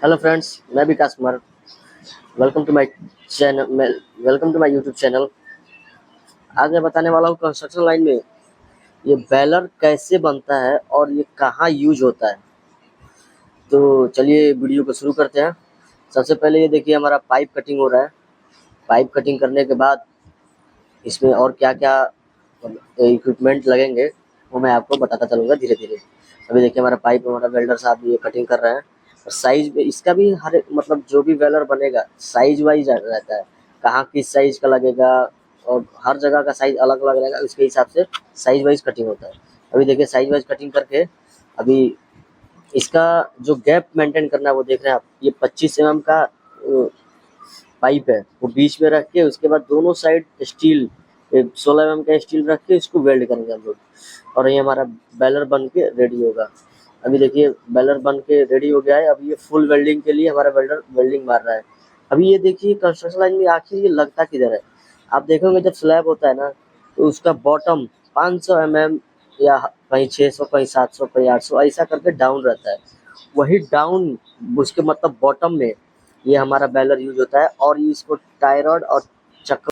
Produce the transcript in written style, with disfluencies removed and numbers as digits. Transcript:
Hello friends, मैं Vikas Kumar. Welcome to my channel. Welcome to my YouTube channel. आज मैं बताने वाला हूँ कंस्ट्रक्शन लाइन में ये बैलर कैसे बनता है और ये कहाँ यूज होता है। तो चलिए वीडियो को शुरू करते हैं। सबसे पहले ये देखिए हमारा पाइप कटिंग हो रहा है। पाइप कटिंग करने के बाद इसमें और क्या-क्या इक्विपमेंट लगेंगे वो मैं आपको बताता चलूँगा धीरे-धीरे। अभी देखिए हमारा पाइप हमारा वेल्डर साहब ये कटिंग कर रहे हैं और साइज़ भी इसका भी हर मतलब जो भी वेल्डर बनेगा साइज़ वाइज़ रहता है। कहाँ किस साइज़ का लगेगा और हर जगह का साइज़ अलग-अलग रहेगा, उसके हिसाब से साइज़ वाइज़ कटिंग होता है। अभी देखिए साइज़ वाइज़ कटिंग करके अभी इसका जो गैप मेंटेन करना है वो देख रहे हैं आप। ये 25 एमएम का पाइप है, वो बीच में रख के उसके बाद दोनों साइड स्टील 16 एमएम का स्टील रख के इसको वेल्ड करेंगे हम लोग और ये हमारा बैलर बन के रेडी होगा। अभी देखिए बैलर बन के रेडी हो गया है। अभी ये फुल वेल्डिंग के लिए हमारा वेल्डर वेल्डिंग मार रहा है। अभी ये देखिए कंस्ट्रक्शन लाइन में आखिर ये लगता किधर है। आप देखोगे जब स्लैब होता है ना तो उसका बॉटम 500 एमएम या कहीं 600 कहीं 700 कहीं 800 ऐसा करके डाउन रहता है। वही डाउन उसके मतलब बॉटम में ये हमारा बैलर यूज होता है और ये इसको टाई रॉड और चक्कर